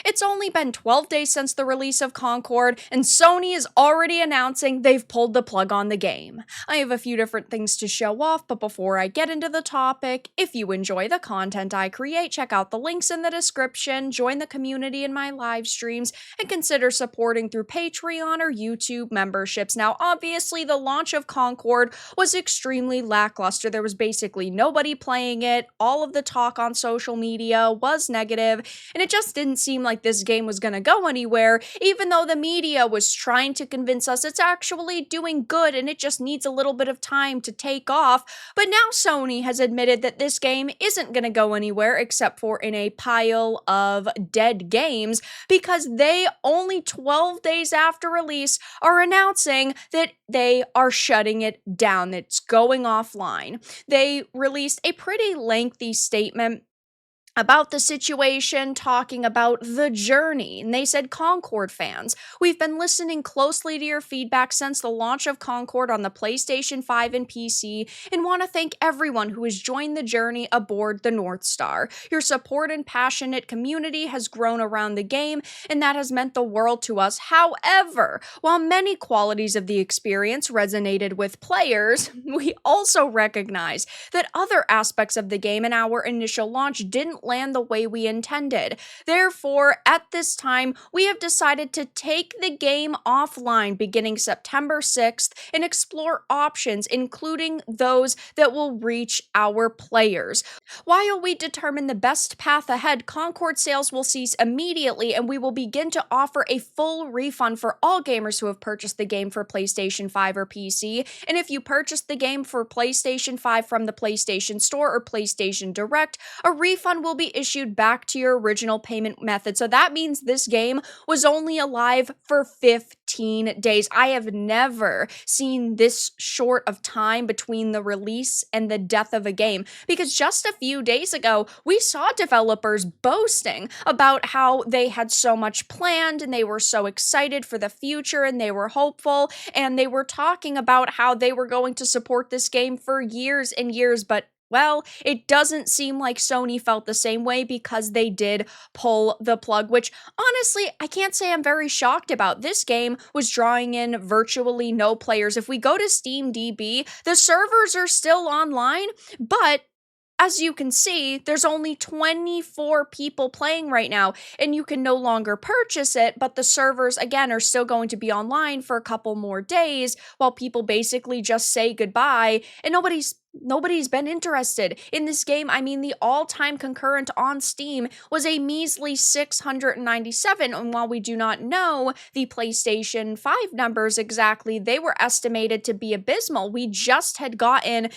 It's only been 12 days since the release of Concord, and Sony is already announcing they've pulled the plug on the game. I have a few different things to show off, but before I get into the topic, if you enjoy the content I create, check out the links in the description, join the community in my live streams, and consider supporting through Patreon or YouTube memberships. Now, obviously, the launch of Concord was extremely lackluster. There was basically nobody playing it, all of the talk on social media was negative, and it just didn't seem like this game was going to go anywhere, even though the media was trying to convince us it's actually doing good and it just needs a little bit of time to take off. But now Sony has admitted that this game isn't going to go anywhere except for in a pile of dead games, because they, only 12 days after release, are announcing that they are shutting it down, it's going offline. They released a pretty lengthy statement about the situation, talking about the journey. And they said, Concord fans, we've been listening closely to your feedback since the launch of Concord on the PlayStation 5 and PC, and want to thank everyone who has joined the journey aboard the North Star. Your support and passionate community has grown around the game, and that has meant the world to us. However, while many qualities of the experience resonated with players, we also recognize that other aspects of the game in our initial launch didn't land the way we intended. Therefore, at this time, we have decided to take the game offline beginning September 6th and explore options, including those that will reach our players. While we determine the best path ahead, Concord sales will cease immediately, and we will begin to offer a full refund for all gamers who have purchased the game for PlayStation 5 or PC. And if you purchased the game for PlayStation 5 from the PlayStation Store or PlayStation Direct, a refund will be issued back to your original payment method. So that means this game was only alive for 15 days. I have never seen this short of time between the release and the death of a game, because just a few days ago, we saw developers boasting about how they had so much planned and they were so excited for the future and they were hopeful, and they were talking about how they were going to support this game for years and years, but well, it doesn't seem like Sony felt the same way, because they did pull the plug, which honestly, I can't say I'm very shocked about. This game was drawing in virtually no players. If we go to SteamDB, the servers are still online, but as you can see, there's only 24 people playing right now, and you can no longer purchase it, but the servers, again, are still going to be online for a couple more days while people basically just say goodbye, and nobody's been interested in this game. I mean, the all-time concurrent on Steam was a measly 697, and while we do not know the PlayStation 5 numbers exactly, they were estimated to be abysmal. We just had gotten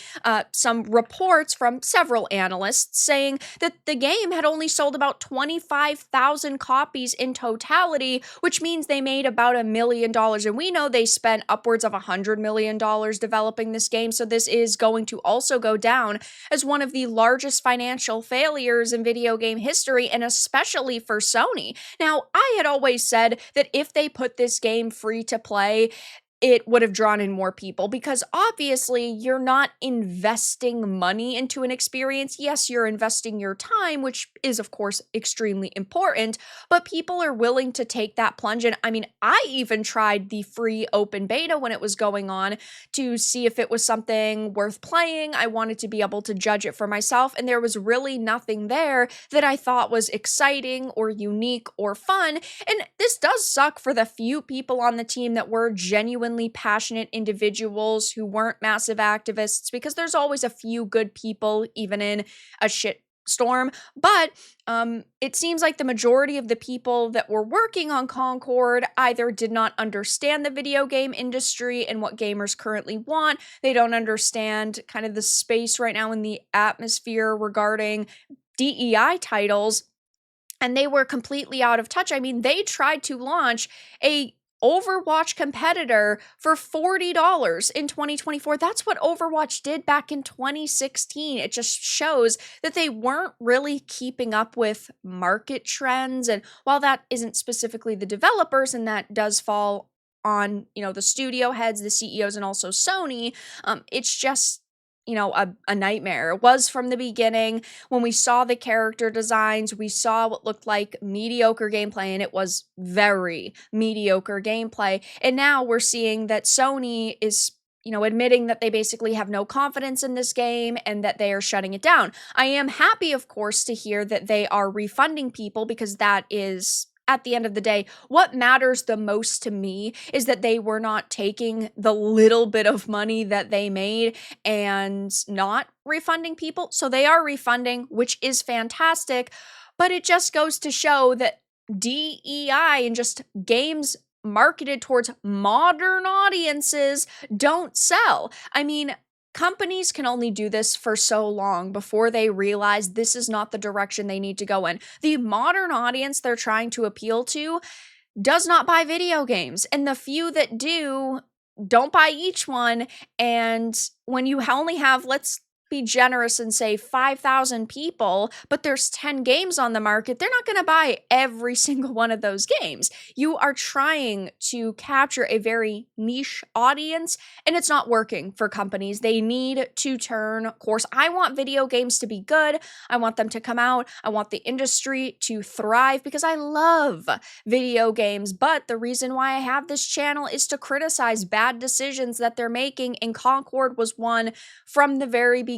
some reports from several analysts saying that the game had only sold about 25,000 copies in totality, which means they made about $1 million, and we know they spent upwards of $100 million developing this game, so this is going to also go down as one of the largest financial failures in video game history, and especially for Sony. Now, I had always said that if they put this game free to play, it would have drawn in more people, because obviously you're not investing money into an experience. Yes, you're investing your time, which is of course extremely important, but people are willing to take that plunge. And I mean, I even tried the free open beta when it was going on to see if it was something worth playing. I wanted to be able to judge it for myself, and there was really nothing there that I thought was exciting or unique or fun. And this does suck for the few people on the team that were genuinely passionate individuals who weren't massive activists, because there's always a few good people even in a shit storm. But it seems like the majority of the people that were working on Concord either did not understand the video game industry and what gamers currently want. They don't understand kind of the space right now in the atmosphere regarding DEI titles, and they were completely out of touch. I mean, they tried to launch a Overwatch competitor for $40 in 2024. That's what Overwatch did back in 2016. It just shows that they weren't really keeping up with market trends. And while that isn't specifically the developers, and that does fall on, the studio heads, the CEOs, and also Sony, it's just a nightmare. It was from the beginning. When we saw the character designs, we saw what looked like mediocre gameplay, and it was very mediocre gameplay. And now we're seeing that Sony is admitting that they basically have no confidence in this game and that they are shutting it down. I am happy, of course, to hear that they are refunding people, because that is, at the end of the day, what matters the most to me is that they were not taking the little bit of money that they made and not refunding people. So they are refunding, which is fantastic, but it just goes to show that DEI and just games marketed towards modern audiences don't sell. I mean, companies can only do this for so long before they realize this is not the direction they need to go in. The modern audience they're trying to appeal to does not buy video games, and the few that do don't buy each one. And when you only have, let's be generous and say 5,000 people, but there's 10 games on the market, they're not going to buy every single one of those games. You are trying to capture a very niche audience, and it's not working for companies. They need to turn course. I want video games to be good. I want them to come out. I want the industry to thrive, because I love video games. But the reason why I have this channel is to criticize bad decisions that they're making, and Concord was one from the very beginning.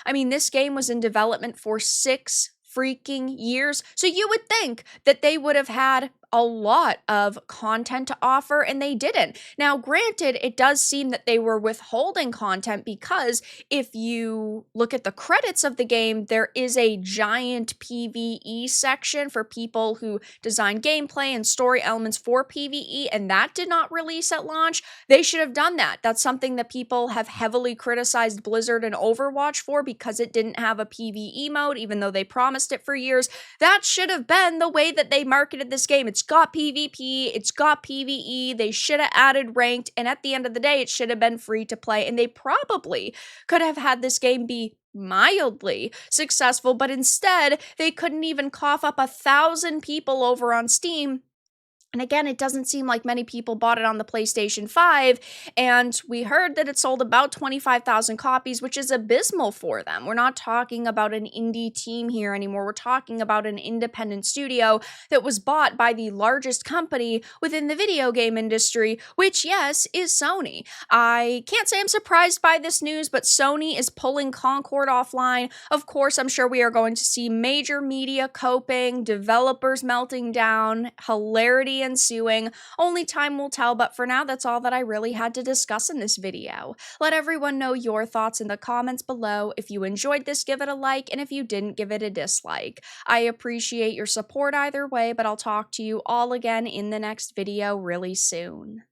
I mean, this game was in development for 6 freaking years, so you would think that they would have had a lot of content to offer, and they didn't. Now, granted, it does seem that they were withholding content, because if you look at the credits of the game, there is a giant PvE section for people who design gameplay and story elements for PvE, and that did not release at launch. They should have done that. That's something that people have heavily criticized Blizzard and Overwatch for, because it didn't have a PvE mode, even though they promised it for years. That should have been the way that they marketed this game. It's got PvP, it's got PvE, they should have added ranked, and at the end of the day, it should have been free to play, and they probably could have had this game be mildly successful, but instead, they couldn't even cough up 1,000 people over on Steam. And again, it doesn't seem like many people bought it on the PlayStation 5, and we heard that it sold about 25,000 copies, which is abysmal for them. We're not talking about an indie team here anymore. We're talking about an independent studio that was bought by the largest company within the video game industry, which, yes, is Sony. I can't say I'm surprised by this news, but Sony is pulling Concord offline. Of course, I'm sure we are going to see major media coping, developers melting down, hilarity ensuing. Only time will tell, but for now, that's all that I really had to discuss in this video. Let everyone know your thoughts in the comments below. If you enjoyed this, give it a like, and if you didn't, give it a dislike. I appreciate your support either way, but I'll talk to you all again in the next video really soon.